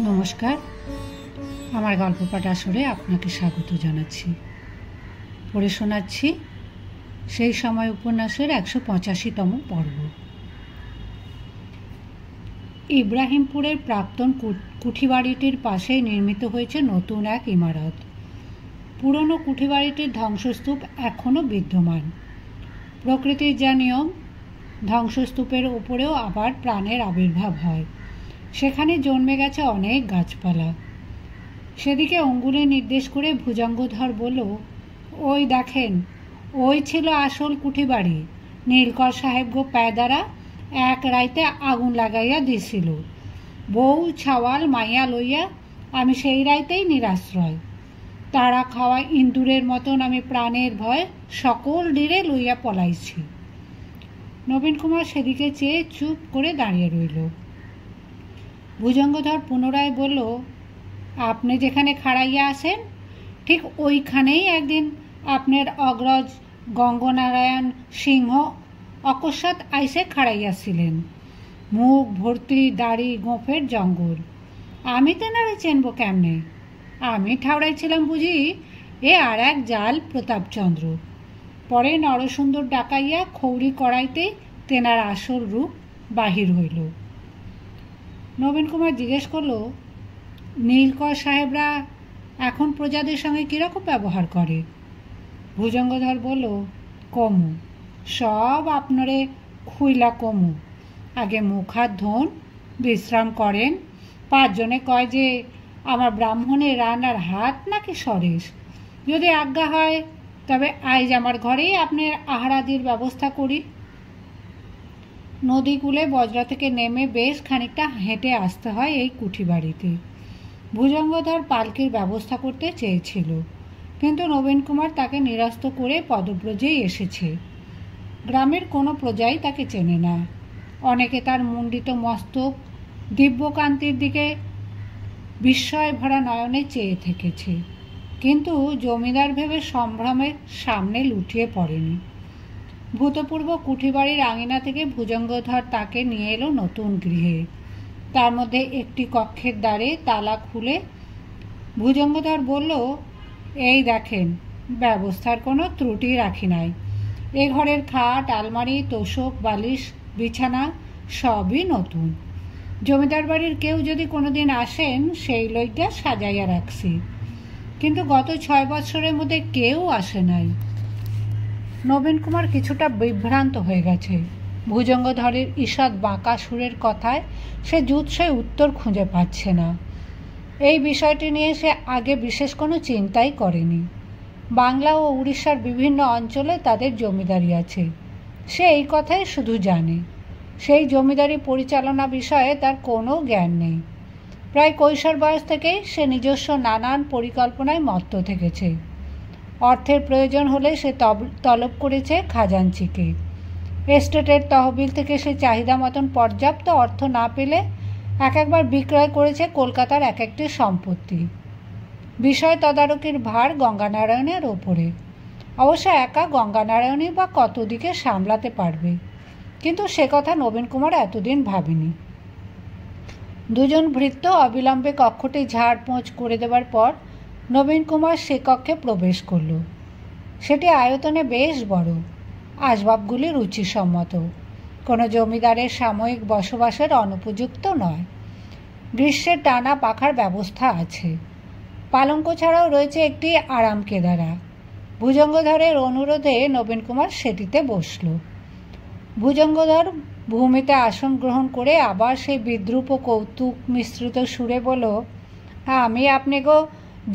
নমস্কার, আমার গল্প পাঠ আসরে আপনাকে স্বাগত জানাচ্ছি। পড়ে শোনাচ্ছি সেই সময় উপন্যাসের ১৮৫তম পর্ব। ইব্রাহিমপুরের প্রাক্তন কুঠিবাড়িটির পাশেই নির্মিত হয়েছে নতুন এক ইমারত। পুরনো কুঠিবাড়িটির ধ্বংসস্তূপ এখনও বিদ্যমান। প্রকৃতির যা নিয়ম, ধ্বংসস্তূপের ওপরেও আবার প্রাণের আবির্ভাব হয়। সেখানে জন্মে গেছে অনেক গাছপালা। সেদিকে অঙ্গুলে নির্দেশ করে ভুজঙ্গধর বলল, ওই দেখেন, ওই ছিল আসল কুঠিবাড়ি। নীলকর সাহেব গো প্যাদারা এক রাইতে আগুন লাগাইয়া দিছিল। বউ ছাওয়াল মাইয়া লইয়া আমি সেই রাইতেই নিরাশ্রয়। তারা খাওয়া ইন্দুরের মতন আমি প্রাণের ভয় সকল ডিরে লইয়া পলাইছি। নবীন কুমার সেদিকে চেয়ে চুপ করে দাঁড়িয়ে রইল। ভুজঙ্গধর পুনরায় বলল, আপনি যেখানে খাড়াইয়া আছেন ঠিক ওইখানেই একদিন আপনার অগ্রজ গঙ্গনারায়ণ সিংহ অকস্মাৎ আইসে খাড়াইয়াছিলেন। মুখ ভর্তি দাড়ি গোঁফের জঙ্গল। আমি তেনারে চেনব কেমনে? আমি ঠাউরাইছিলাম বুঝি এ আর এক জাল প্রতাপচন্দ্র। পরে নরসুন্দর ডাকাইয়া খৌরি করাইতে তেনার আসল রূপ বাহির হইল। নবীন কুমার জিজ্ঞেস করল, নীলকর সাহেবরা এখন প্রজাদের সঙ্গে কীরকম ব্যবহার করে? ভুজঙ্গধর বলল, কমু, সব আপনারে খুইলা কমু। আগে মুখ হাত ধোন, বিশ্রাম করেন। 5 জনে কয় যে আমার ব্রাহ্মণের রান্নার হাত নাকি সরেস। যদি আজ্ঞা হয় তবে আইজ আমার ঘরেই আপনার আহারাদির ব্যবস্থা করি। নদীকূলে বজরা থেকে নেমে বেশ খানিকটা হেঁটে আসতে হয় এই কুঠিবাড়িতে। ভুজঙ্গধর পালকির ব্যবস্থা করতে চেয়েছিল, কিন্তু নবীন কুমার তাকে নিরস্ত করে পদব্রজেই এসেছে। গ্রামের কোনো প্রজাই তাকে চেনে না। অনেকে তার মুণ্ডিত মস্তক দিব্যকান্তির দিকে বিস্ময় ভরা নয়নে চেয়ে থেকেছে, কিন্তু জমিদার ভেবে সম্ভ্রমের সামনে লুটিয়ে পড়েনি। ভূতপূর্ব কুঠিবাড়ির আঙিনা থেকে ভুজঙ্গধর তাকে নিয়ে এলো নতুন গৃহে। তার মধ্যে একটি কক্ষের দ্বারে তালা খুলে ভুজঙ্গধর বলল, এই দেখেন, ব্যবস্থার কোনো ত্রুটি রাখি নাই। এ ঘরের খাট, আলমারি, তোষক, বালিশ, বিছানা সবই নতুন। জমিদার বাড়ির কেউ যদি কোনোদিন আসেন সেই লইগা সাজাইয়া রাখছি, কিন্তু গত 6 বৎসরের মধ্যে কেউ আসে নাই। নবীন কুমার কিছুটা বিভ্রান্ত হয়ে গেছে। ভুজঙ্গধরের ঈষৎ বাঁকা সুরের কথায় সে জুৎসই উত্তর খুঁজে পাচ্ছে না। এই বিষয়টি নিয়ে সে আগে বিশেষ কোনো চিন্তাই করেনি। বাংলা ও উড়িষ্যার বিভিন্ন অঞ্চলে তাদের জমিদারি আছে, সে এই কথাই শুধু জানে। সেই জমিদারি পরিচালনা বিষয়ে তার কোনো জ্ঞান নেই। প্রায় কৈশোর বয়স থেকেই সে নিজস্ব নানান পরিকল্পনায় মত্ত থেকেছে। অর্থের প্রয়োজন হলে সে তলব করেছে খাজাঞ্চিকে। এস্টেটের তহবিল থেকে সে চাহিদা মতন পর্যাপ্ত অর্থ না পেলে একবার বিক্রয় করেছে কলকাতার এক একটি সম্পত্তি। বিষয় তদারকির ভার গঙ্গানারায়ণের ওপরে। অবশ্য একা গঙ্গানারায়ণই বা কত দিকে সামলাতে পারবে, কিন্তু সে কথা নবীন কুমার এতদিন ভাবেনি। 2 জন ভৃত্য অবিলম্বে কক্ষটি ঝাড়পোঁছ করে দেবার পর নবীন কুমার সে কক্ষে প্রবেশ করল। সেটি আয়তনে বেশ বড়, আসবাবগুলি রুচিসম্মত, কোনো জমিদারের সাময়িক বসবাসের অনুপযুক্ত নয়। গ্রীষ্মের টানা পাখার ব্যবস্থা আছে। পালঙ্ক ছাড়াও রয়েছে একটি আরাম কেদারা। ভুজঙ্গধরের অনুরোধে নবীন কুমার সেটিতে বসল। ভুজঙ্গধর ভূমিতে আসন গ্রহণ করে আবার সেই বিদ্রুপ ও কৌতুক মিশ্রিত সুরে বলল, আমি আপনি গো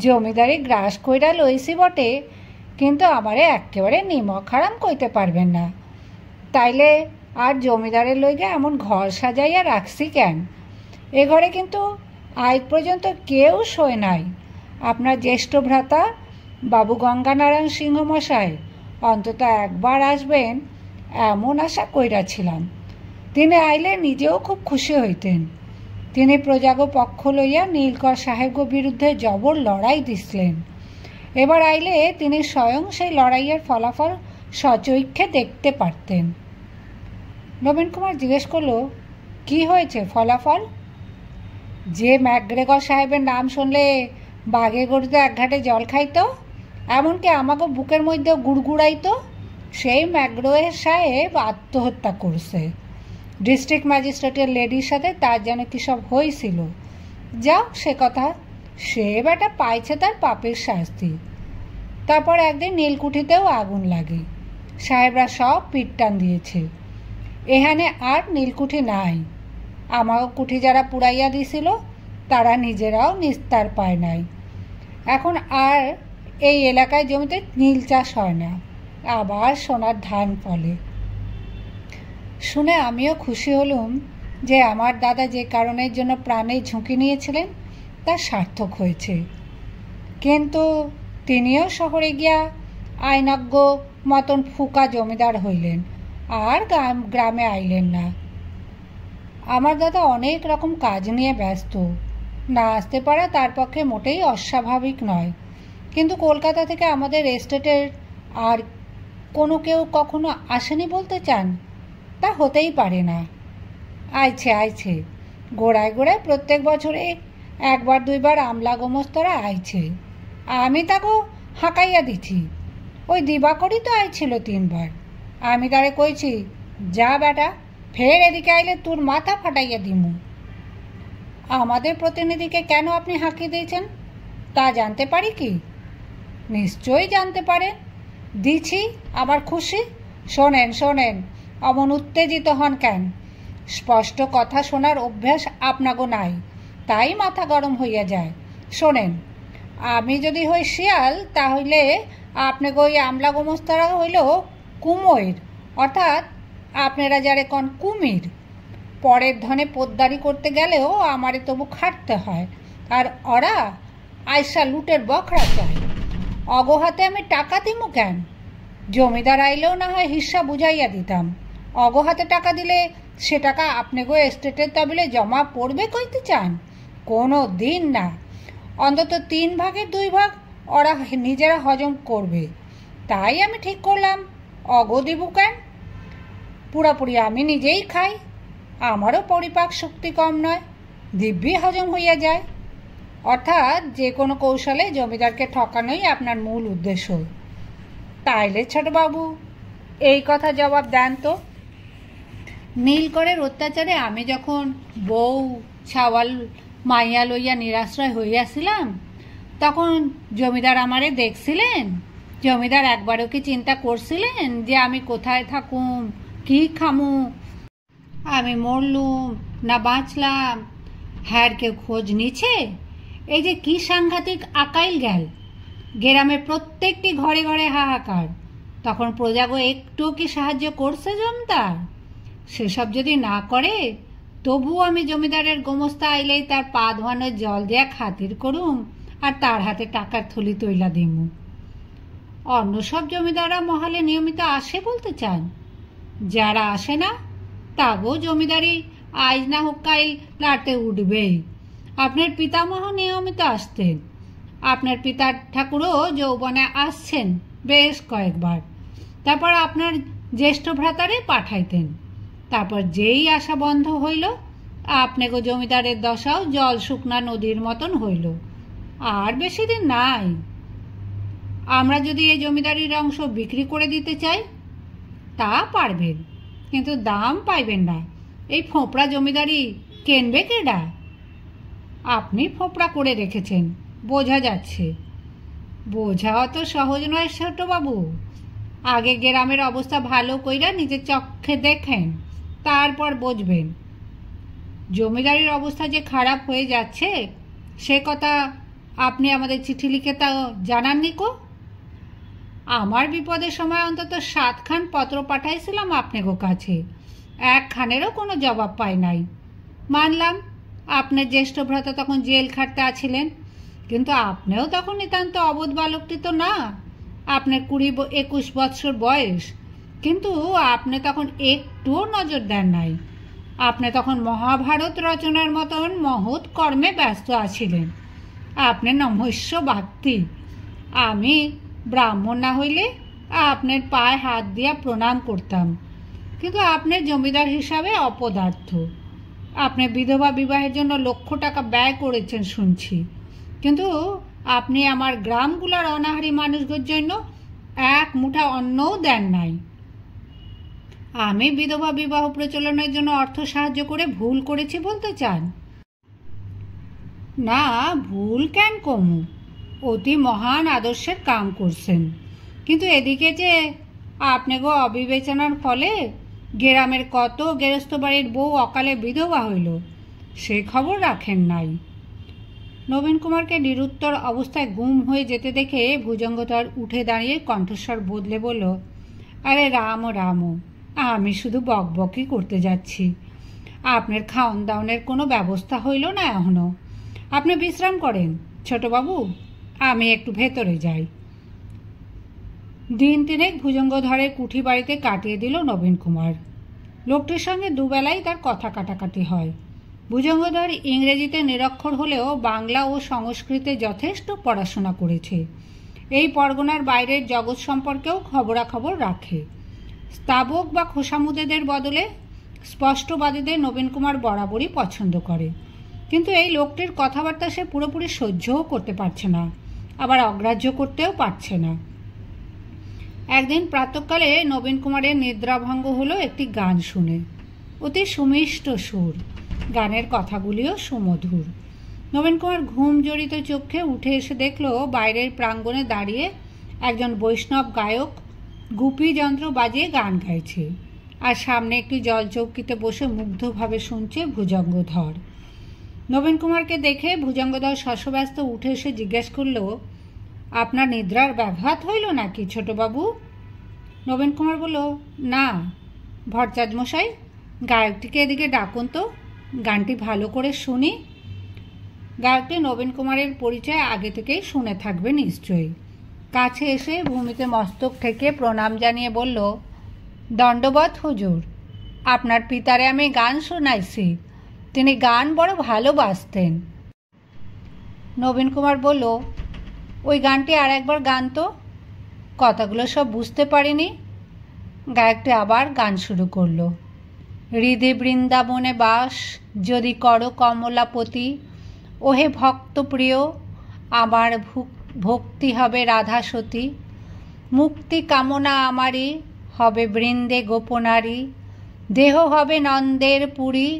জমিদারি গ্রাস কইরা লইছি বটে, কিন্তু আমারে একেবারে নিমক হারাম কইতে পারবেন না। তাইলে আর জমিদারের লইগে এমন ঘর সাজাইয়া রাখছি কেন? এ ঘরে কিন্তু আজ পর্যন্ত কেউ শোয় নাই। আপনার জ্যেষ্ঠ ভ্রাতা বাবু গঙ্গানারায়ণ সিংহ মশাই অন্তত একবার আসবেন এমন আশা কইরাছিলাম। তিনি আইলে নিজেও খুব খুশি হইতেন। তিনি প্রজাগ পক্ষ লইয়া নীলকর সাহেবগো বিরুদ্ধে জবর লড়াই দিছিলেন। এবার আইলে তিনি স্বয়ং সেই লড়াইয়ের ফলাফল সচক্ষে দেখতে পারতেন। নবীন কুমার জিজ্ঞেস করল, কি হয়েছে ফলাফল? যে ম্যাকগ্রেগর সাহেবের নাম শুনলে বাঘে গরুতে এক ঘাটে জল খাইতো, এমনকি আমাকে বুকের মধ্যে গুড়গুড়াইতো, সেই ম্যাকগ্রেগর সাহেব আত্মহত্যা করছে। ডিস্ট্রিক্ট ম্যাজিস্ট্রেটের লেডির সাথে তার যেন কী সব হয়েছিল। যাও সে কথা, সে বেটা পাইছে তার পাপের শাস্তি। তারপর একদিন নীলকুঠিতেও আগুন লাগে। সাহেবরা সব পিঠ টান দিয়েছে। এখানে আর নীলকুঠি নাই। আমাকে কুঠি যারা পুড়াইয়া দিছিল তারা নিজেরাও নিস্তার পায় নাই। এখন আর এই এলাকায় জমিতে নীল চাষ হয় না, আবার সোনার ধান ফলে। শুনে আমিও খুশি হলুম যে আমার দাদা যে কারণের জন্য প্রাণের ঝুঁকি নিয়েছিলেন তা সার্থক হয়েছে। কিন্তু তিনিও শহরে গিয়া আইনজ্ঞ মতন ফুকা জমিদার হইলেন, আর গ্রামে আইলেন না। আমার দাদা অনেক রকম কাজ নিয়ে ব্যস্ত, না আসতে পারা তার পক্ষে মোটেই অস্বাভাবিক নয়। কিন্তু কলকাতা থেকে আমাদের এস্টেটের আর কোনো কেউ কখনো আসেনি বলতে চান? তা হতেই পারে না। আইছে গোড়ায় গোড়ায় প্রত্যেক বছরে একবার দুইবার আমলা গোমস্তরা আইছে। আমি তাকে হাঁকাইয়া দিছি। ওই দিবাকরই তো আইছিল 3 বার। আমি তারে কইছি, যা বেটা, ফের এদিকে আইলে তোর মাথা ফাটাইয়া দিমু। আমাদের প্রতিনিধিকে কেন আপনি হাঁকি দিয়েছেন তা জানতে পারি কি? নিশ্চয়ই জানতে পারেন। দিছি, আবার খুশি। শোনেন, অমন উত্তেজিত হন কেন? স্পষ্ট কথা শোনার অভ্যাস আপনাগো নাই, তাই মাথা গরম হইয়া যায়। শোনেন, আমি যদি হই শিয়াল, তাহলে আপনাকে ওই আমলা গোমস্তারা হইল কুমোর, অর্থাৎ আপনারা যারে কন কুমির। পরের ধনে পোদ্দারি করতে গেলেও আমারে তবু খাটতে হয়, আর ওরা আয়সা লুটের বখরা চায়। অগহাতে আমি টাকা দিমু কেন? জমিদার আইলেও না হয় হিস্সা বুঝাইয়া দিতাম। অগহাতে টাকা দিলে সে টাকা আপনাকে এস্টেটের তবিলে জমা পড়বে কইতে চান? কোনো দিন না। অন্তত 3 ভাগের 2 ভাগ ওরা নিজেরা হজম করবে। তাই আমি ঠিক করলাম, অগ দিব কেন? পুরাপুরি আমি নিজেই খাই, আমারও পরিপাক শক্তি কম নয়, দিব্যি হজম হইয়া যায়। অর্থাৎ যে কোনো কৌশলে জমিদারকে ঠকানোই আপনার মূল উদ্দেশ্য। তাইলে ছোটবাবু, এই কথা জবাব দেন তো। নীলকরের অত্যাচারে আমি যখন বউ ছাওয়াল মাইয়া লইয়া নিরাশ্রয় হইয়াছিলাম, তখন জমিদার আমারে দেখছিলেন? জমিদার একবারও কি চিন্তা করছিলেন যে আমি কোথায় থাকুম, কি খামু, আমি মরলুম না বাঁচলাম? হ্যার কেউ খোঁজ নিছে? এই যে কি সাংঘাতিক আকাইল গেল, গ্রামে প্রত্যেকটি ঘরে ঘরে হাহাকার, তখন প্রজাগো একটু কি সাহায্য করছে জমিদার? সেসব যদি না করে, তবু আমি জমিদারের গোমস্তা আইলেই তার পা ধোয়ানোর জল দেয়া খাতির করুম, আর তার হাতে টাকার থলি তৈলা দিমু। অন্য সব জমিদাররা মহালে নিয়মিত আসে বলতে চান? যারা আসে না তাগো জমিদারি আইজ না হোক কাইল লাটে উঠবেই। আপনার পিতামহ নিয়মিত আসতেন, আপনার পিতার ঠাকুরও যৌবনে আসছেন বেশ কয়েকবার। তারপর আপনার জ্যেষ্ঠ ভ্রাতারে পাঠাইতেন। তারপর যেই আসা বন্ধ হইল, আপনাকে জমিদারের দশাও জল শুকনা নদীর মতন হইল। আর বেশি দিন নাই। আমরা যদি এই জমিদারির অংশ বিক্রি করে দিতে চাই, তা পারবেন, কিন্তু দাম পাইবেন না। এই ফোঁপড়া জমিদারি কেনবে কেডা? আপনি ফোঁপড়া করে রেখেছেন, বোঝা যাচ্ছে। বোঝা অত সহজ নয় ছোটবাবু। আগে গ্রামের অবস্থা ভালো কইরা নিজের চক্ষে দেখেন, তারপর বুঝবেন। জমিদারির অবস্থা যে খারাপ হয়ে যাচ্ছে সে কথা আপনি আমাদের চিঠি লিখে তা জানাননি কো? আমার বিপদের সময় অন্তত 7 খান পত্র পাঠাইছিলাম আপনাগো কাছে, 1 খানেরও কোনো জবাব পাই নাই। মানলাম আপনার জ্যেষ্ঠ ভ্রাতা তখন জেল খাটতে আছিলেন, কিন্তু আপনিও তখন নিতান্ত অবোধ বালকটি তো না। আপনার 20-21 বৎসর বয়স, কিন্তু আপনি তখন একটুও নজর দেন নাই। আপনি তখন মহাভারত রচনার মতন মহৎ কর্মে ব্যস্ত আছিলেন। আপনি নমস্য ব্যক্তি। আমি ব্রাহ্মণ না হইলে আপনার পায়ে হাত দিয়া প্রণাম করতাম, কিন্তু আপনার জমিদার হিসাবে অপদার্থ। আপনি বিধবা বিবাহের জন্য লক্ষ টাকা ব্যয় করেছেন শুনছি, কিন্তু আপনি আমার গ্রামগুলোর অনাহারী মানুষদের জন্য এক মুঠা অন্নও দেন নাই। আমি বিধবা বিবাহ প্রচলনের জন্য অর্থ সাহায্য করে ভুল করেছি বলতে চান? না, ভুল কেন কমু, অতি মহান আদর্শের কাম করছেন। কিন্তু এদিকে যে আপনি গো অবিবেচনার ফলে গ্রামের কত গেরস্থ বাড়ির বউ অকালে বিধবা হইল, সে খবর রাখেন নাই। নবীন কুমারকে নিরুত্তর অবস্থায় গুম হয়ে যেতে দেখে ভুজঙ্গধর উঠে দাঁড়িয়ে কণ্ঠস্বর বদলে বলল, আরে রাম রাম, আমি শুধু বকবকই করতে যাচ্ছি। আপনার খাওন দাওনের কোনো ব্যবস্থা হইল না এখনো। আপনি বিশ্রাম করেন ছোটবাবু, আমি একটু ভেতরে যাই। দিন তিনেক ভুজঙ্গধরের কুঠি বাড়িতে কাটিয়ে দিল নবীন কুমার। লোকটির সঙ্গে দুবেলাই তার কথা কাটাকাটি হয়। ভুজঙ্গধর ইংরেজিতে নিরক্ষর হলেও বাংলা ও সংস্কৃতে যথেষ্ট পড়াশোনা করেছে। এই পরগনার বাইরের জগৎ সম্পর্কেও খবরাখবর রাখে। স্তাবক বা খোসামুদেদের বদলে স্পষ্টবাদীদের নবীন কুমার বরাবরই পছন্দ করে। কিন্তু এই লোকটির কথাবার্তা সে পুরোপুরি সহ্যও করতে পারছে না, আবার অগ্রাহ্য করতেও পারছে না। একদিন প্রাতঃকালে নবীন কুমারের নিদ্রাভঙ্গ হলো একটি গান শুনে। অতি সুমিষ্ট সুর, গানের কথাগুলিও সুমধুর। নবীন কুমার ঘুম জড়িত চোখে উঠে এসে দেখল বাইরের প্রাঙ্গণে দাঁড়িয়ে একজন বৈষ্ণব গায়ক গুপি যন্ত্র বাজিয়ে গান গাইছে, আর সামনে একটি জলচৌকিতে বসে মুগ্ধভাবে শুনছে ভুজঙ্গধর। নবীন কুমারকে দেখে ভুজঙ্গধর শশব্যস্ত উঠে এসে জিজ্ঞেস করল, আপনার নিদ্রার ব্যাঘাত হইল নাকি ছোটবাবু? নবীন কুমার বলল, না। ভট্টাচার্য মশাই, গায়কটিকে এদিকে ডাকুন তো, গানটি ভালো করে শুনি। গায়কটি নবীন কুমারের পরিচয় আগে থেকেই শুনে থাকবে নিশ্চয়ই। কাছে এসে ভূমিতে মস্তক ঠেকে প্রণাম জানিয়ে বলল, দণ্ডবত হুজুর, আপনার পিতারে আমি গান শোনাইছি, তিনি গান বড় ভালোবাসতেন। নবীন কুমার বলল, ওই গানটি আর একবার গান তো, কথাগুলো সব বুঝতে পারিনি। গায়কটি আবার গান শুরু করলো, হৃদে বৃন্দাবনে বাস যদি করো কমলাপতি, ওহে ভক্তপ্রিয় আমার ভক্তি হবে রাধা সতী, মুক্তি কামনা আমারই হবে বৃন্দে গোপনারী, দেহ হবে নন্দের পুরী,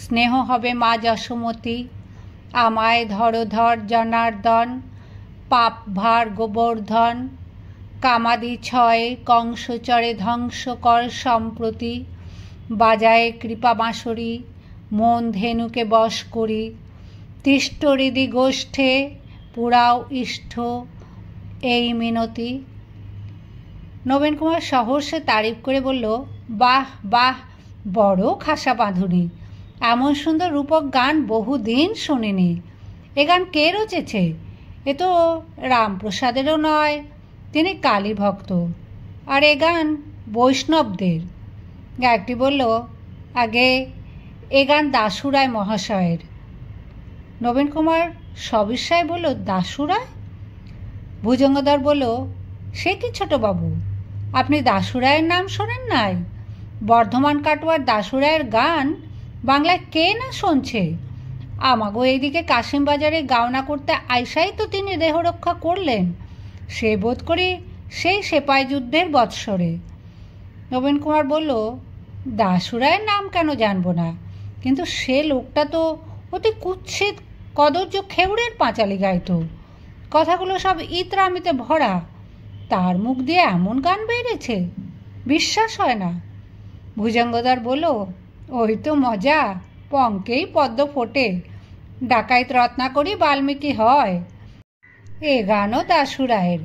স্নেহ হবে মা যশোমতী, আমায় ধরধর জনার্দন, পাপ ভার গোবর্ধন, কামাদি ছয় কংসচরে ধ্বংস কর সম্প্রতি, বাজায় কৃপা বাঁশরি মন ধেনুকে বশ করি, তিষ্ঠ হৃদি গোষ্ঠে পুরাও ইষ্ঠ এই মিনতি। নবীন কুমার সহর্ষে তারিফ করে বলল, বাহ বাহ, বড় খাসা বাঁধুনি, এমন সুন্দর রূপক গান বহুদিন শুনিনি। এ গান কে রচেছে? এ তো রামপ্রসাদেরও নয়, তিনি কালী ভক্ত, আর এ গান বৈষ্ণবদের। গায়কটি বলল, আগে এ গান দাশুরায় মহাশয়ের। নবীন কুমার সবিস্ময়ে বলল, দাশুরায়? ভুজঙ্গধর বলল, সে কি ছোটবাবু, আপনি দাশুরায়ের নাম শোনেন নাই? বর্ধমান কাটোয়ার দাশুরায়ের গান বাংলায় কে না শুনছে? আমাগো এইদিকে কাশিমবাজারে গাওনা করতে আইসাই তো তিনি দেহরক্ষা করলেন, সে বোধ করি সেই সেপাই যুদ্ধের বৎসরে। নবীন কুমার বলল, দাশুরায়ের নাম কেন জানবো না, কিন্তু সে লোকটা তো অতি কুৎসিত কদর্য খেউড়ের পাঁচালি গাইত, কথাগুলো সব ইতরামিতে ভরা, তার মুখ দিয়ে এমন গান বেরিয়েছে, বিশ্বাস হয় না। ভুজঙ্গধর বলল, ওই তো মজা, পঙ্কেই পদ্ম ফোটে, ডাকাইত রত্নাকরী বাল্মীকি হয়। এ গানও দাশুরায়ের,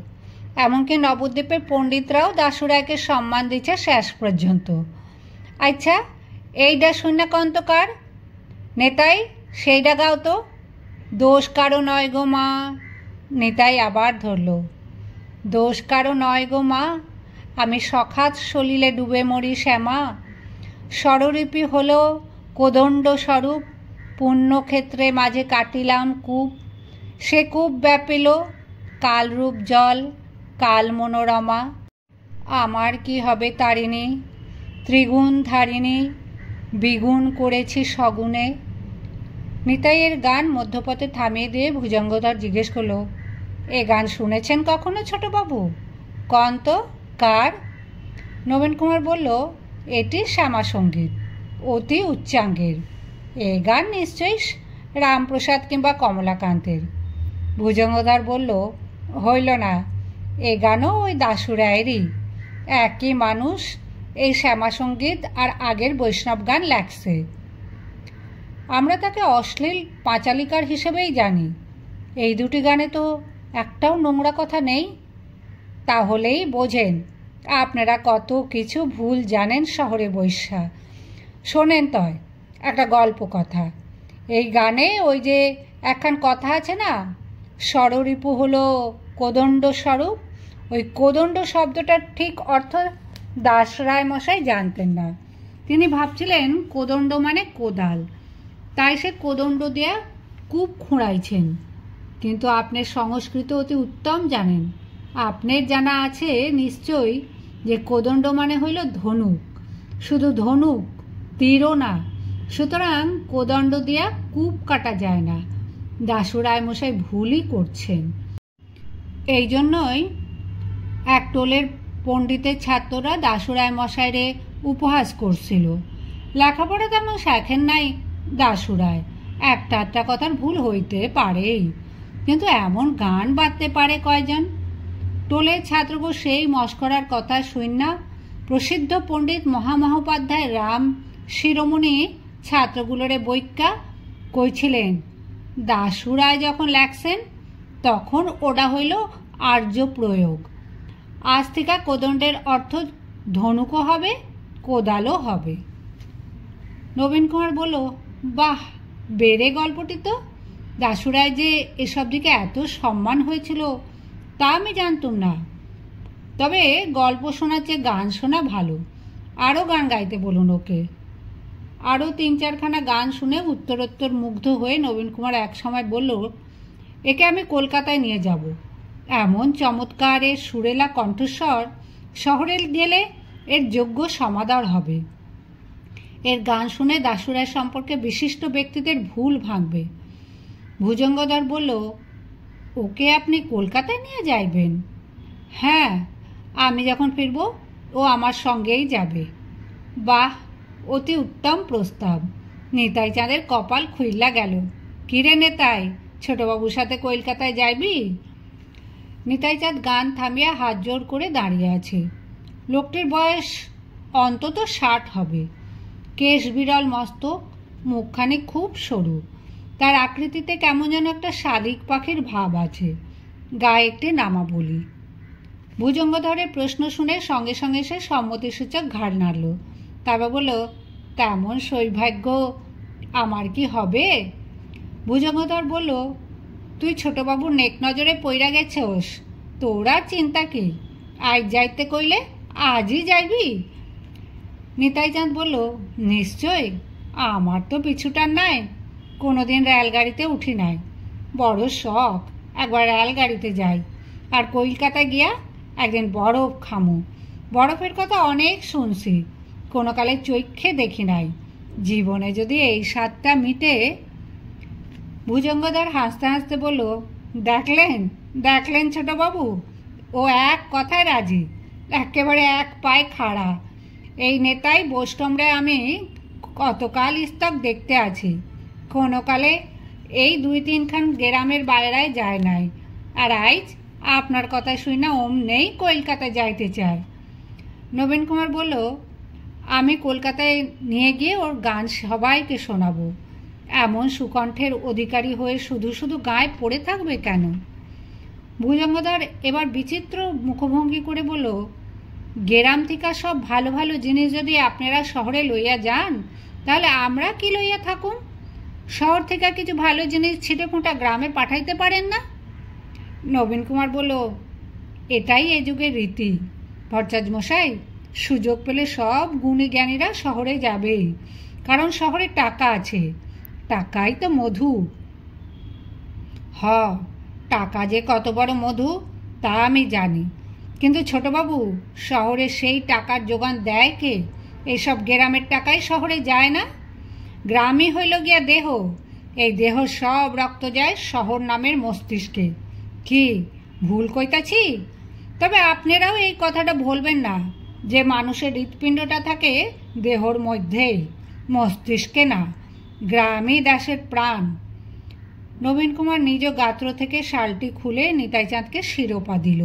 এমনকি নবদ্বীপের পণ্ডিতরাও দাশুরায়কে সম্মান দিচ্ছে শেষ পর্যন্ত। আচ্ছা, এইটা শূন্যকন্তকার নেতাই, সেইটা গাও তো। দোষ কারো নয় গো মা। নেতাই আবার ধরল, দোষ কারো নয় গো মা, আমি সখাত সলিলে ডুবে মরি শ্যামা, স্বরলিপি হল কোদণ্ড স্বরূপ, পুণ্যক্ষেত্রে মাঝে কাটিলাম কূপ, সে কূপ ব্যাপিল কালরূপ জল, কাল মনোরমা, আমার কি হবে তারিণী, ত্রিগুণ ধারিণী, দ্বিগুণ করেছি সগুণে। নিতাইয়ের গান মধ্যপথে থামিয়ে দিয়ে ভুজঙ্গধর জিজ্ঞেস করলো, এ গান শুনেছেন কখনো ছোটবাবু? কন তো, কার? নবীন কুমার বলল, এটি শ্যামাসঙ্গীত, অতি উচ্চাঙ্গের। এ গান নিশ্চয়ই রামপ্রসাদ কিংবা কমলাকান্তের। ভুজঙ্গধর বলল, হইল না, এ গানও ওই দাশু রায়েরই। একই মানুষ এই শ্যামাসঙ্গীত আর আগের বৈষ্ণব গান লেখছে। আমরা তাকে অশ্লীল পাঁচালিকার হিসেবেই জানি। এই দুটি গানে তো একটাও নোংরা কথা নেই। তাহলেই বোঝেন আপনারা কত কিছু ভুল জানেন শহরে বৈশা। শোনেন তয় একটা গল্প কথা। এই গানে ওই যে একখান কথা আছে না, ষড়রিপু হলো কোদণ্ড স্বরূপ। ওই কোদণ্ড শব্দটার ঠিক অর্থ দাস রায় মশাই জানতেন না। তিনি ভাবছিলেন কোদণ্ড মানে কোদাল, তাই সে কোদণ্ড দিয়া কূপ খুঁড়াইছেন। কিন্তু আপনার সংস্কৃত অতি উত্তম জানেন। আপনার জানা আছে নিশ্চয়ই যে কোদণ্ড মানে হইল ধনুক, শুধু ধনুক, তীরও না। সুতরাং কোদণ্ড দিয়া কূপ কাটা যায় না। দাশু রায় মশাই ভুলই করছেন। এই জন্যই এক টোলের পণ্ডিতের ছাত্ররা দাশু রায় মশাইরে উপহাস করছিল। লেখাপড়া তেমন শেখেন নাই দাশু রায়, একটা একটা কথার ভুল হইতে পারেই, কিন্তু এমন গান বাঁধতে পারে কয়জন? টোলের ছাত্রগো সেই মস্করার কথা শুননা প্রসিদ্ধ পণ্ডিত মহামহোপাধ্যায় রাম শিরোমণি ছাত্রগুলোরে বৈক্যা কইছিলেন, দাশু রায় যখন লেখছেন তখন ওটা হইল আর্য প্রয়োগ। আজ থেকে কোদণ্ডের অর্থ ধনুকও হবে, কোদালও হবে। নবীন কুমার বলল, বাহ, বেড়ে গল্পটি তো। দাশু রায় যে এসব দিকে এত সম্মান হয়েছিল তা আমি জানতুম না। তবে গল্প শোনার চেয়ে গান শোনা ভালো। আরও গান গাইতে বলুন ওকে। আরও 3-4খানা গান শুনে উত্তরোত্তর মুগ্ধ হয়ে নবীন কুমার এক সময় বলল, একে আমি কলকাতায় নিয়ে যাব। এমন চমৎকার এর সুরেলা কণ্ঠস্বর, শহরে গেলে এর যোগ্য সমাদর হবে। এর গান শুনে দাশু রায় সম্পর্কে বিশিষ্ট ব্যক্তিদের ভুল ভাঙবে। ভুজঙ্গধর বলল, ওকে আপনি কলকাতায় নিয়ে যাইবেন? হ্যাঁ, আমি যখন ফিরব ও আমার সঙ্গেই যাবে। বাহ, অতি উত্তম প্রস্তাব। নিতাই চাঁদের কপাল খুইল্লা গেল। কিরে নেতাই, ছোটবাবুর সাথে কলকাতায় যাইবি? নিতাই চাঁদ গান থামিয়া হাত জোর করে দাঁড়িয়ে আছে। লোকটির বয়স অন্তত 60 হবে। কেশ বিরল মস্তক, মুখখানি খুব সরু। তার আকৃতিতে কেমন যেন একটা শালিক পাখির ভাব আছে। গায়ে একটি নামাবলি। ভুজঙ্গধরের প্রশ্ন শুনে সঙ্গে সঙ্গে সে সম্মতিসূচক ঘাড় নাড়ল। তারপর বলল, তেমন সৌভাগ্য আমার কি হবে? ভুজঙ্গধর বলল, তুই ছোটবাবুর নেক নজরে পইরা গেছোস, তোর আর চিন্তা কি? আজ যাইতে কইলে আজই যাইবি? নিতাই চাঁদ বলল, নিশ্চয়, আমার তো পিছুটার নাই। কোনোদিন রেলগাড়িতে উঠি নাই, বড় শখ একবার রেলগাড়িতে যাই, আর কলকাতায় গিয়া একদিন বরফ খামু। বরফের কথা অনেক শুনছি, কোনো কালে চৈক্ষে দেখি নাই। জীবনে যদি এই স্বাদটা মিটে। ভুজঙ্গধর হাসতে হাসতে বলল, দেখলেন দেখলেন ছোটবাবু, ও এক কথায় রাজি, একেবারে এক পায়ে খাড়া। এই নেতাই বৈষ্ণবরে আমি কতকাল স্তক দেখতে আছি, কোনো কালে এই 2-3খান গ্রামের বাইরায় যায় নাই, আর আইজ আপনার কথা শুই না অমনেই কলকাতায় যাইতে চায়। নবীন কুমার বলল, আমি কলকাতায় নিয়ে গিয়ে ওর গান সবাইকে শোনাবো। এমন সুকণ্ঠের অধিকারী হয়ে শুধু শুধু গায়ে পড়ে থাকবে কেন? ভুজঙ্গধর এবার বিচিত্র মুখভঙ্গি করে বলল, গ্রাম থেকে সব ভালো ভালো জিনিস যদি আপনারা শহরে লইয়া যান, তাহলে আমরা কি লইয়া থাকুন? শহর থেকে কিছু ভালো জিনিস ছিটে ফোঁটা গ্রামে পাঠাইতে পারেন না? নবীন কুমার বলল, এটাই এ যুগের রীতি ভট্টাচার্য মশাই। সুযোগ পেলে সব গুণী জ্ঞানীরা শহরে যাবেই, কারণ শহরে টাকা আছে। টাকাই তো মধু। টাকা যে কত বড় মধু তা আমি জানি, কিন্তু ছোটবাবু, শহরে সেই টাকার যোগান দেয় কে? এইসব গ্রামের টাকাই শহরে যায় না? গ্রামই হইল গিয়া দেহ, এই দেহ সব রক্ত যায় শহর নামের মস্তিষ্কে। কি ভুল কইতাছি? তবে আপনারাও এই কথাটা ভুলবেন না যে মানুষের হৃৎপিণ্ডটা থাকে দেহর মধ্যেই, মস্তিষ্কে না। গ্রামই দেশের প্রাণ। নবীন কুমার নিজ গাত্র থেকে শালটি খুলে নিতাই চাঁদকে শিরোপা দিল।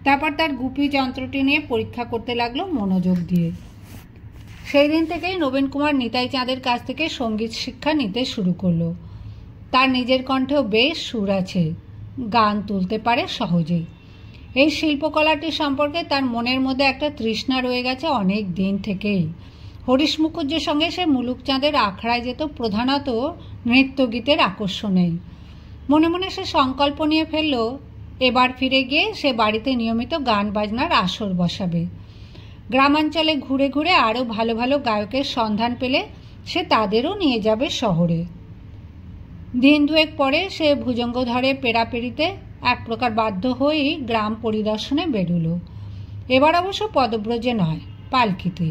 তারপর তার গুপি যন্ত্রটি নিয়ে পরীক্ষা করতে লাগলো মনোযোগ দিয়ে। সেই দিন থেকেই নবীন কুমার নিতাই চাঁদের কাছ থেকে সঙ্গীত শিক্ষা নিতে শুরু করলো। তার নিজের কণ্ঠেও বেশ সুর আছে, গান তুলতে পারে সহজেই। এই শিল্পকলাটি সম্পর্কে তার মনের মধ্যে একটা তৃষ্ণা রয়ে গেছে অনেক দিন থেকেই। হরিশ মুখুজ্জের সঙ্গে সে মুলুকচাঁদের আখড়ায় যেত প্রধানত নৃত্যগীতের আকর্ষণেই। মনে মনে সে সংকল্প নিয়ে ফেলল, এবার ফিরে গিয়ে সে বাড়িতে নিয়মিত গান বাজনার আসর বসাবে। গ্রামাঞ্চলে ঘুরে ঘুরে আরও ভালো ভালো গায়কের সন্ধান পেলে সে তাদেরও নিয়ে যাবে শহরে। দিন দুয়েক পরে সে ভুজঙ্গধরে পেরাপেরিতে এক প্রকার বাধ্য হয়েই গ্রাম পরিদর্শনে বেরুল। এবার অবশ্য পদব্রজে নয়, পালকিতে।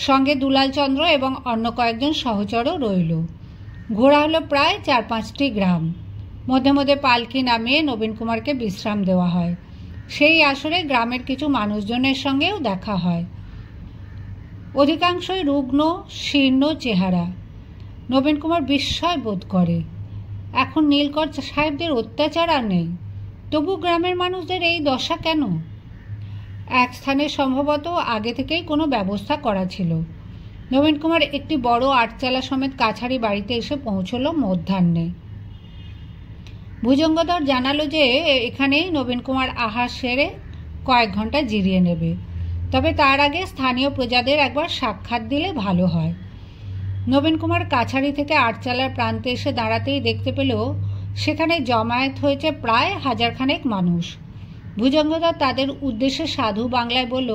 সঙ্গে দুলালচন্দ্র এবং অন্য কয়েকজন সহচরও রইল। ঘোরা হলো প্রায় 4-5টি গ্রাম। মধ্যে মধ্যে পালকি নামিয়ে নবীন কুমারকে বিশ্রাম দেওয়া হয়। সেই আসরে গ্রামের কিছু মানুষজনের সঙ্গেও দেখা হয়। অধিকাংশই রুগ্ন শীর্ণ চেহারা। নবীন কুমার বিস্ময় বোধ করে। এখন নীলকর সাহেবদের অত্যাচার আর নেই, তবু গ্রামের মানুষদের এই দশা কেন? এক স্থানে সম্ভবত আগে থেকেই কোনো ব্যবস্থা করা ছিল। নবীন কুমার একটি বড় আটচালা সমেত কাছারি বাড়িতে এসে পৌঁছল মধ্যাহ্নে। ভুজঙ্গধর জানালো যে এখানেই নবীন কুমার আহার সেরে কয়েক ঘন্টা জিরিয়ে নেবে, তবে তার আগে স্থানীয় প্রজাদের একবার সাক্ষাৎ দিলে ভালো হয়। নবীন কুমার কাছারি থেকে আটচালার প্রান্তে এসে দাঁড়াতেই দেখতে পেল সেখানে জমায়েত হয়েছে প্রায় 1000 মানুষ। ভুজঙ্গধর তাদের উদ্দেশ্যে সাধু বাংলায় বলল,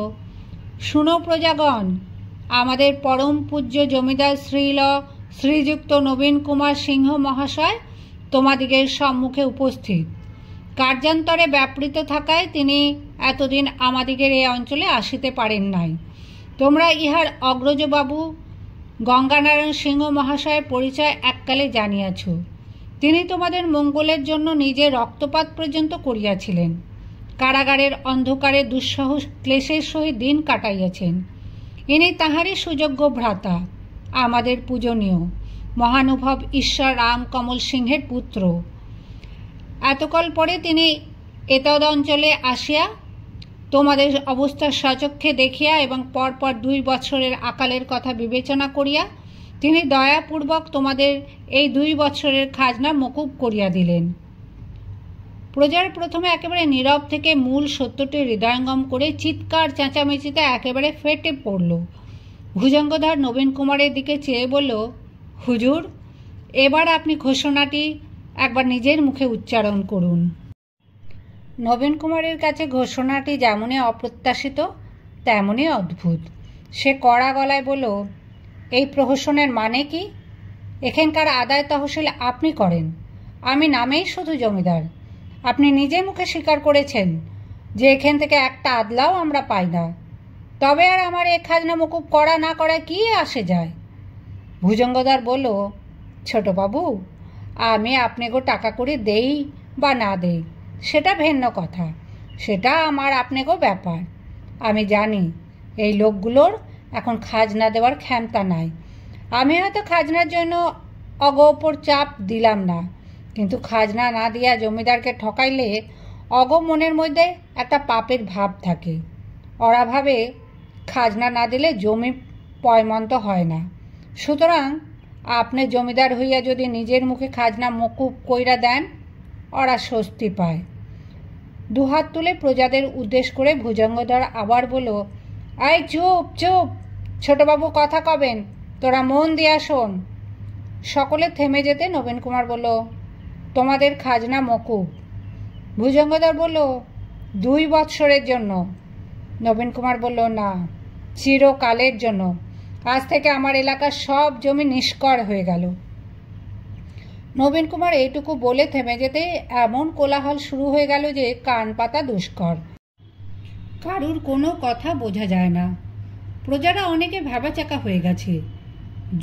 শুনো প্রজাগণ, আমাদের পরম পূজ্য জমিদার শ্রীযুক্ত নবীন কুমার সিংহ মহাশয় তোমাদিগের সম্মুখে উপস্থিত। কার্যান্তরে ব্যাপৃত থাকায় তিনি এতদিন আমাদিগের এই অঞ্চলে আসিতে পারেন নাই। তোমরা ইহার অগ্রজবাবু গঙ্গানারায়ণ সিংহ মহাশয়ের পরিচয় এককালে জানিয়াছ। তিনি তোমাদের মঙ্গলের জন্য নিজে রক্তপাত পর্যন্ত করিয়াছিলেন। কারাগারের অন্ধকারে দুঃসহ ক্লেশের সহিত দিন কাটাইয়াছেন। ইনি তাহারই সুযোগ্য ভ্রাতা, আমাদের পূজনীয় মহানুভব ঈশ্বর রাম কমল সিংহের পুত্র। এতকাল পরে তিনি এতদ অঞ্চলে আসিয়া তোমাদের অবস্থা সচক্ষে দেখিয়া এবং পরপর 2 বৎসরের আকালের কথা বিবেচনা করিয়া তিনি দয়াপূর্বক তোমাদের এই 2 বৎসরের খাজনা মকুব করিয়া দিলেন। প্রজার প্রথমে একেবারে নীরব থেকে মূল সত্যটি হৃদয়ঙ্গম করে চিৎকার চেঁচামেচিতে একেবারে ফেটে পড়ল। ভুজঙ্গধর নবীন কুমারের দিকে চেয়ে বলল, হুজুর, এবার আপনি ঘোষণাটি একবার নিজের মুখে উচ্চারণ করুন। নবীন কুমারের কাছে ঘোষণাটি যেমনই অপ্রত্যাশিত তেমনই অদ্ভুত। সে কড়া গলায় বলল, এই প্রহসনের মানে কি? এখানকার আদায় তহসিল আপনি করেন, আমি নামেই শুধু জমিদার। আপনি নিজে মুখে স্বীকার করেছেন যে এখান থেকে একটা আদলাও আমরা পাই না। তবে আর আমার এ খাজনা মকুব করা না করা কি আসে যায়? ভুজঙ্গধর বলল, ছোটবাবু, আমি আপনাকে টাকা করে দেই বা না দেই সেটা ভিন্ন কথা, সেটা আমার আপনাকেও ব্যাপার। আমি জানি এই লোকগুলোর এখন খাজনা দেওয়ার ক্ষমতা নাই। আমি হয়তো খাজনার জন্য অগোপর চাপ দিলাম না, কিন্তু খাজনা না দিয়া জমিদারকে ঠকাইলে মনের মধ্যে একটা পাপের ভাব থাকে। ওরা ভাবে খাজনা না দিলে জমি পয়মন্ত হয় না। সুতরাং আপনি জমিদার হইয়া যদি নিজের মুখে খাজনা মকুব কইরা দেন, ওরা স্বস্তি পায়। দুহাত তুলে প্রজাদের উদ্দেশ্য করে ভুজঙ্গধর আবার বলল, আই চুপ চুপ, ছোটবাবু কথা কবেন, তোরা মন দিয়া শোন। সকলে থেমে যেতে নবীন কুমার বলল, তোমাদের খাজনা মকুব। ভুজঙ্গধর বলল, 2 বৎসরের জন্য। নবীন কুমার বলল, না, চিরকালের জন্য। আজ থেকে আমার এলাকার সব জমি নিষ্কর হয়ে গেল। নবীন কুমার এইটুকু বলে থেমে যেতে এমন কোলাহল শুরু হয়ে গেল যে কান পাতা দুষ্কর। কারুর কোনো কথা বোঝা যায় না। প্রজারা অনেকে ভ্যাবাচাকা হয়ে গেছে।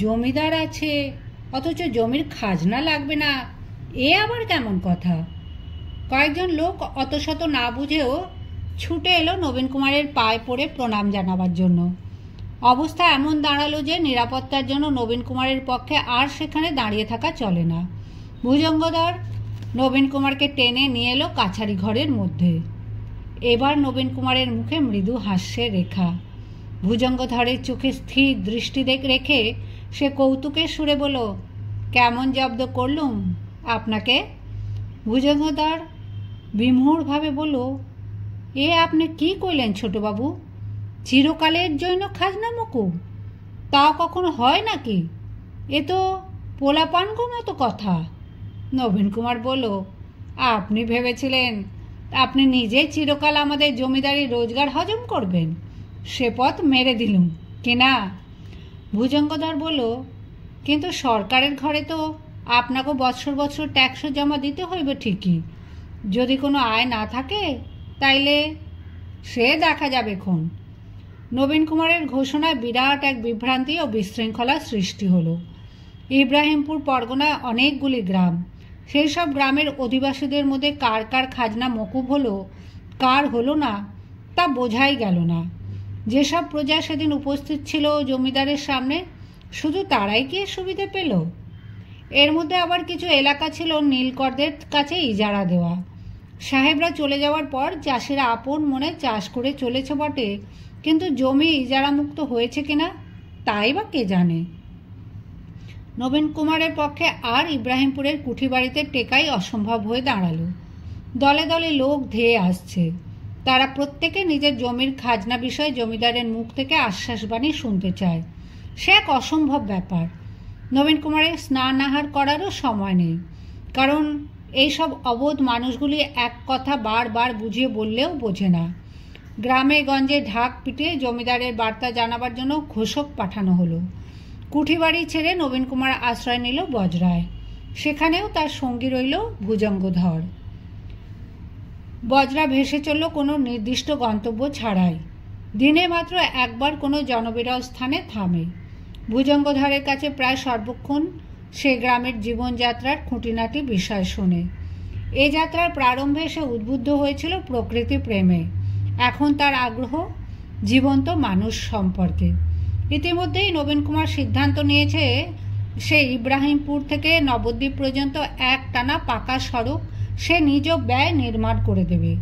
জমিদার আছে, অথচ জমির খাজনা লাগবে না, এ আবার কেমন কথা? কয়েকজন লোক অত শত না বুঝেও ছুটে এলো নবীন কুমারের পায়ে পড়ে প্রণাম জানাবার জন্য। অবস্থা এমন দাঁড়ালো যে নিরাপত্তার জন্য নবীন কুমারের পক্ষে আর সেখানে দাঁড়িয়ে থাকা চলে না। ভুজঙ্গধর নবীন কুমারকে টেনে নিয়ে এলো কাছারি ঘরের মধ্যে। এবার নবীন কুমারের মুখে মৃদু হাস্যের রেখা। ভুজঙ্গধরের চোখে স্থির দৃষ্টি রেখে সে কৌতুকের সুরে বলল, কেমন জব্দ করলুম আপনাকে? ভুজঙ্গধর বিমূঢ়ভাবে বলল, এ আপনি কি কইলেন ছোটবাবু? চিরকালের জন্য খাজনা মকুব? তা কখনো হয় নাকি? এ তো পোলাপানগো মতো কথা। নবীন কুমার বলল, আপনি ভেবেছিলেন আপনি নিজে চিরকাল আমাদের জমিদারি রোজগার হজম করবেন? সে পথ মেরে দিলুম কিনা? ভুজঙ্গধর বলল, কিন্তু সরকারের ঘরে তো আপনাকে বৎসর বৎসর ট্যাক্স জমা দিতে হইবে ঠিকই। যদি কোনো আয় না থাকে তাইলে সে দেখা যাবে খন। নবীন কুমারের ঘোষণায় বিরাট এক বিভ্রান্তি ও বিশৃঙ্খলা সৃষ্টি হলো। ইব্রাহিমপুর পরগনায় অনেকগুলি গ্রাম। সেই সব গ্রামের অধিবাসীদের মধ্যে কার কার খাজনা মকুব হলো, কার হলো না, তা বোঝাই গেল না। যেসব প্রজা সেদিন উপস্থিত ছিল জমিদারের সামনে, শুধু তারাই কি সুবিধে পেল? এর মধ্যে আবার কিছু এলাকা ছিল নীলকরদের কাছে ইজারা দেওয়া। সাহেবরা চলে যাওয়ার পর চাষিরা আপন মনে চাষ করে চলেছে বটে, কিন্তু জমি ইজারা মুক্ত হয়েছে কিনা তাই বা কে জানে। নবীন কুমারের পক্ষে আর ইব্রাহিমপুরের কুঠিবাড়িতে টেকাই অসম্ভব হয়ে দাঁড়ালো। দলে দলে লোক ধেয়ে আসছে। তারা প্রত্যেকে নিজের জমির খাজনা বিষয়ে জমিদারের মুখ থেকে আশ্বাসবাণী শুনতে চায়। সে এক অসম্ভব ব্যাপার। নবীন কুমারের স্নান আহার করারও সময় নেই, কারণ এইসব অবোধ মানুষগুলি এক কথা বারবার বুঝিয়ে বললেও বোঝে না। গ্রামে গঞ্জে ঢাক পিটিয়ে জমিদারের বার্তা জানাবার জন্য ঘোষক পাঠানো হলো। কুঠিবাড়ি ছেড়ে নবীন কুমার আশ্রয় নিল বজরায়। সেখানেও তার সঙ্গী রইল ভুজঙ্গধর। বজরা ভেসে চলল কোনো নির্দিষ্ট গন্তব্য ছাড়াই। দিনে মাত্র একবার কোনো জনবিরল স্থানে থামে। ভুজঙ্গধরের কাছে প্রায় সর্বক্ষণ সে গ্রামের জীবনযাত্রার খুঁটিনাটি বিষয় শোনে। এ যাত্রার প্রারম্ভে সে উদ্বুদ্ধ হয়েছিল প্রকৃতি প্রেমে, এখন তার আগ্রহ জীবন্ত মানুষ সম্পর্কে। ইতিমধ্যেই নবীন কুমার সিদ্ধান্ত নিয়েছে সে ইব্রাহিমপুর থেকে নবদ্বীপ পর্যন্ত একটানা পাকা সড়ক সে নিজ ব্যয় নির্মাণ করে দেবে।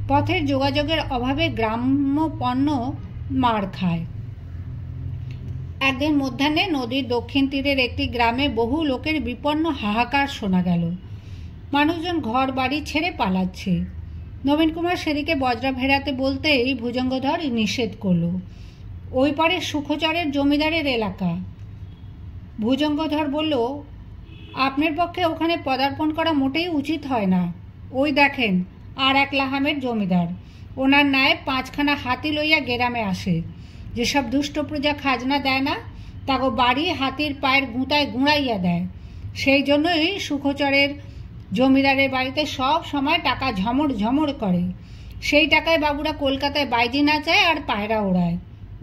পথের যোগাযোগের অভাবে গ্রাম্য পণ্য মার খায়। একদিন মধ্যাহ্নে নদীর দক্ষিণ তীরের একটি গ্রামে বহু লোকের বিপন্ন হাহাকার শোনা গেল। মানুষজন ঘর বাড়ি ছেড়ে পালাচ্ছে। নবীন কুমার সেদিকে বজরা ভেড়াতে বলতেই ভুজঙ্গধর নিষেধ করল। ওই পারে সুখচরের জমিদারের এলাকা। ভুজঙ্গধর বলল, আপনার পক্ষে ওখানে পদার্পণ করা মোটেই উচিত হয় না। ওই দেখেন আর এক লাহামের জমিদার, ওনার ন্যায় 5খানা হাতি লইয়া গেরামে আসে। যেসব দুষ্ট প্রজা খাজনা দেয় না, তাগো বাড়ি হাতির পায়ের গুঁতায় গুঁড়াইয়া দেয়। সেই জন্যই সুখচরের জমিদারের বাড়িতে সব সময় টাকা ঝমর ঝমর করে। সেই টাকায় বাবুরা কলকাতায় বাইজি নাচায় আর পায়রা ওড়ায়।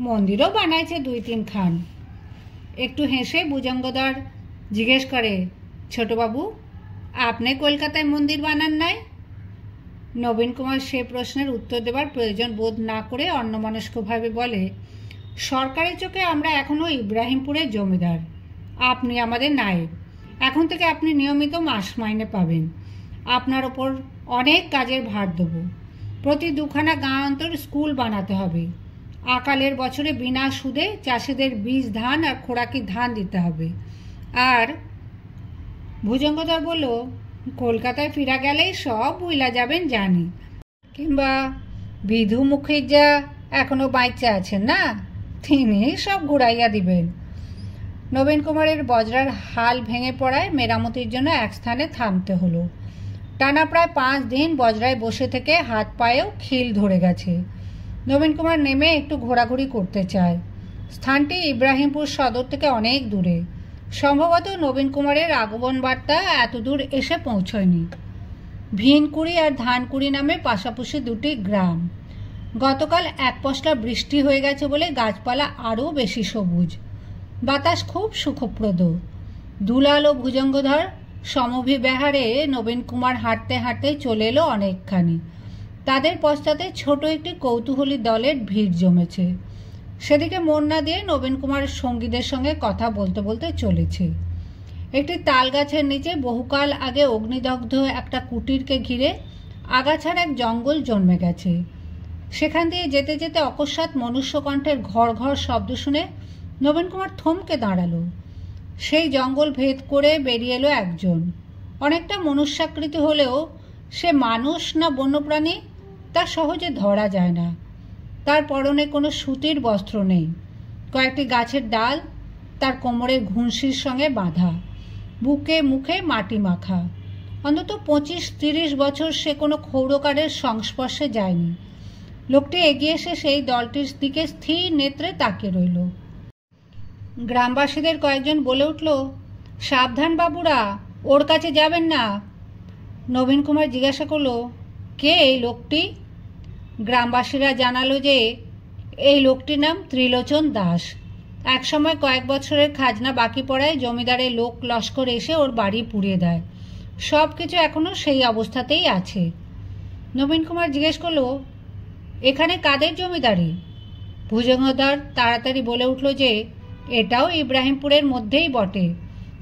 মন্দিরও বানাইছে 2-3 খান। একটু হেসে ভুজঙ্গধর জিজ্ঞেস করে, ছোটবাবু, আপনি কলকাতায় মন্দির বানান নাই? নবীন কুমার সে প্রশ্নের উত্তর দেবার প্রয়োজন বোধ না করে অন্যমনস্কভাবে বলে, সরকারি চোখে আমরা এখনও ইব্রাহিমপুরের জমিদার, আপনি আমাদের নায়েব। এখন থেকে আপনি নিয়মিত মাস মাইনে পাবেন। আপনার ওপর অনেক কাজের ভার দেব। প্রতি 2খানা গাঁ অন্তর স্কুল বানাতে হবে। আকালের বছরে বিনা সুদে চাষিদের বীজ ধান আর খোরাকি ধান দিতে হবে। আর ভুজঙ্গধর বলল, কলকাতায় ফিরা গেলেই সব বুইলা যাবেন জানি, কিংবা বিধু মুখিজা এখনো বাইচা আছেন না, তিনি সব ঘুরাইয়া দিবেন। নবীন কুমারের বজরার হাল ভেঙে পড়ায় মেরামতির জন্য এক স্থানে থামতে হলো। টানা প্রায় 5 দিন বজরায় বসে থেকে হাত পায়েও খিল ধরে গেছে। নবীন কুমার নেমে একটু ঘোরাঘুরি করতে চায়। স্থানটি ইব্রাহিমপুর সদর থেকে অনেক দূরে। সম্ভবত নবীন কুমারের আগমন বার্তা এত দূর এসে পৌঁছয়নি। ভিনকুড়ি আর ধানকুড়ি নামে পাশাপাশি 2টি গ্রাম। গতকাল এক পশলা বৃষ্টি হয়ে গেছে বলে গাছপালা আরও বেশি সবুজ। বাতাস খুব সুখপ্রদ। দুলাল ও ভুজঙ্গধর সমভিব্যাহারে নবীন কুমার হাঁটতে হাঁটতে চলে এলো অনেকখানি। তাদের পশ্চাতে ছোট একটি কৌতূহলী দলের ভিড় জমেছে। সেদিকে মন না দিয়ে নবীন কুমার সঙ্গীদের সঙ্গে কথা বলতে বলতে চলেছে। একটি তাল গাছের নিচে বহুকাল আগে অগ্নিদগ্ধ একটা কুটিরকে ঘিরে আগাছার এক জঙ্গল জন্মে গেছে। সেখান দিয়ে যেতে যেতে অকস্মাৎ মনুষ্যকণ্ঠের ঘর ঘর শব্দ শুনে নবীন কুমার থমকে দাঁড়ালো। সেই জঙ্গল ভেদ করে বেরিয়ে এলো একজন। অনেকটা মনুষ্যাকৃতি হলেও সে মানুষ না বন্যপ্রাণী তা সহজে ধরা যায় না। তার পরনে কোনো সুতির বস্ত্র নেই। কয়েকটি গাছের ডাল তার কোমরের ঘুনসির সঙ্গে বাঁধা, বুকে মুখে মাটি মাখা। অন্তত 25-30 বছর সে কোনো ক্ষৌরকারের সংস্পর্শে যায়নি। লোকটি এগিয়ে এসে সেই দলটির দিকে স্থির নেত্রে তাকিয়ে রইল। গ্রামবাসীদের কয়েকজন বলে উঠল, সাবধান বাবুরা, ওর কাছে যাবেন না। নবীন কুমার জিজ্ঞাসা করল, কে এই লোকটি? গ্রামবাসীরা জানালো যে এই লোকটির নাম ত্রিলোচন দাস। একসময় কয়েক বছরের খাজনা বাকি পড়ায় জমিদারের লোক লস্কর এসে ওর বাড়ি পুড়িয়ে দেয়। সব কিছু এখনও সেই অবস্থাতেই আছে। নবীন কুমার জিজ্ঞেস করল, এখানে কাদের জমিদারি? ভুজঙ্গধর তাড়াতাড়ি বলে উঠল যে এটাও ইব্রাহিমপুরের মধ্যেই বটে,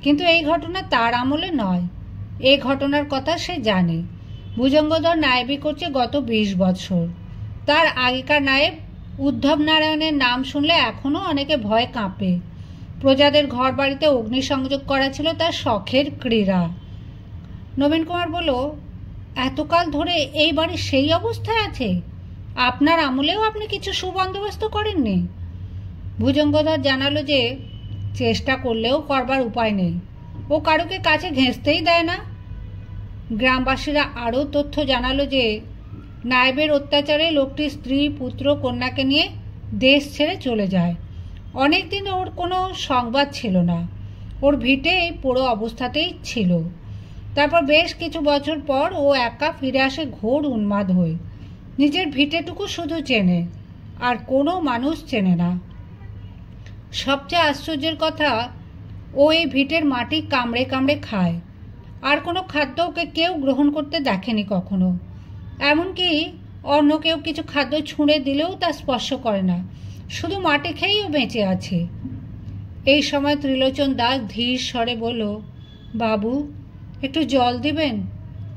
কিন্তু এই ঘটনা তার আমলে নয়। এই ঘটনার কথা সে জানে। ভুজঙ্গধর নায়েবি করছে গত 20 বছর। তার আগেকার নায়েব উদ্ধব নারায়ণের নাম শুনলে এখনও অনেকে ভয়ে কাঁপে। প্রজাদের ঘর বাড়িতে অগ্নিসংযোগ করা ছিল তার শখের ক্রীড়া। নবীন কুমার বলল, এতকাল ধরে এই বাড়ি সেই অবস্থায় আছে? আপনার আমলেও আপনি কিছু সুবন্দোবস্ত করেননি? ভুজঙ্গধর জানালো যে চেষ্টা করলেও করবার উপায় নেই। ও কারুকে কাছে ঘেঁষতেই দেয় না। গ্রামবাসীরা আরও তথ্য জানালো যে নায়েবের অত্যাচারে লোকটির স্ত্রী পুত্র কন্যাকে নিয়ে দেশ ছেড়ে চলে যায়। অনেকদিন ওর কোনো সংবাদ ছিল না। ওর ভিটে এই পুরো অবস্থাতেই ছিল। তারপর বেশ কিছু বছর পর ও একা ফিরে আসে ঘোর উন্মাদ হয়ে। নিজের ভিটেটুকু শুধু চেনে, আর কোনো মানুষ চেনে না। সবচেয়ে আশ্চর্যের কথা, ও এই ভিটের মাটি কামড়ে কামড়ে খায়। আর কোনো খাদ্য ওকে কেউ গ্রহণ করতে দেখেনি কখনো। এমনকি অন্য কেউ কিছু খাদ্য ছুঁড়ে দিলেও তা স্পর্শ করে না, শুধু মাটি খেয়েই ও বেঁচে আছে। এই সময় ত্রিলোচন দাস ধীর স্বরে বলল, বাবু, একটু জল দিবেন?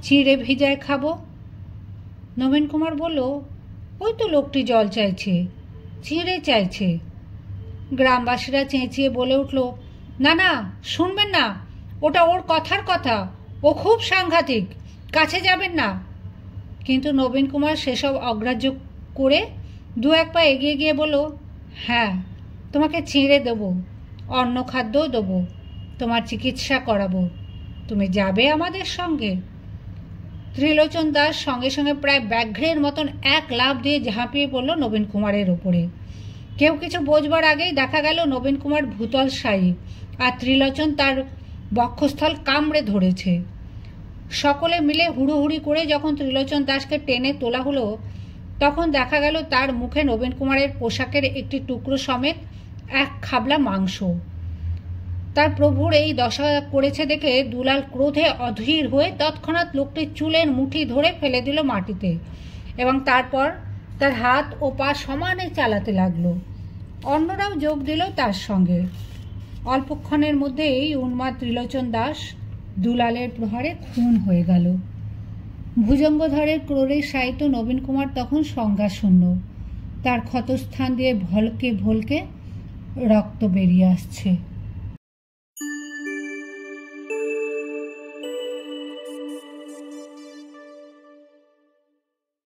চিড়ে ভিজায় খাবো। নবীন কুমার বলল, ওই তো লোকটি জল চাইছে, চিড়ে চাইছে। গ্রামবাসীরা চেঁচিয়ে বলে উঠল, না না, শুনবেন না, ওটা ওর কথার কথা, ও খুব সাংঘাতিক, কাছে যাবেন না। কিন্তু নবীন কুমার সেসব অগ্রাহ্য করে 2-1 পা এগিয়ে গিয়ে বলল, হ্যাঁ, তোমাকে চিড়ে দেবো, অন্য খাদ্যও দেবো, তোমার চিকিৎসা করাবো। তুমি যাবে আমাদের সঙ্গে? ত্রিলোচন দাস সঙ্গে সঙ্গে প্রায় ব্যাঘ্রের মতন এক লাফ দিয়ে ঝাঁপিয়ে পড়ল নবীন কুমারের ওপরে। কেউ কিছু বোঝবার আগেই দেখা গেল নবীন কুমার ভূতল শায়ী, আর ত্রিলোচন তার বক্ষস্থল কামড়ে ধরেছে। সকলে মিলে হুড়োহুড়ি করে যখন ত্রিলোচন দাসকে টেনে তোলা হলো, তখন দেখা গেল তার মুখে নবীন কুমারের পোশাকের একটি টুকরো সমেত এক খাবলা মাংস। তার প্রভুর এই দশা করেছে দেখে দুলাল ক্রোধে অধীর হয়ে তৎক্ষণাৎ লোকটির চুলের মুঠি ধরে ফেলে দিল মাটিতে, এবং তারপর তার হাত ও পা সমানে চালাতে লাগলো। অন্যরাও যোগ দিল তার সঙ্গে। অল্পক্ষণের মধ্যে এই উন্মাদ ত্রিলোচন দাস দুলালের প্রহারে খুন হয়ে গেল। ভুজঙ্গধরের ক্রোড়ে শায়িত নবীন কুমার তখন সংজ্ঞাশূন্য। তার ক্ষতস্থান দিয়ে ভলকে ভলকে রক্ত বেরিয়ে আসছে।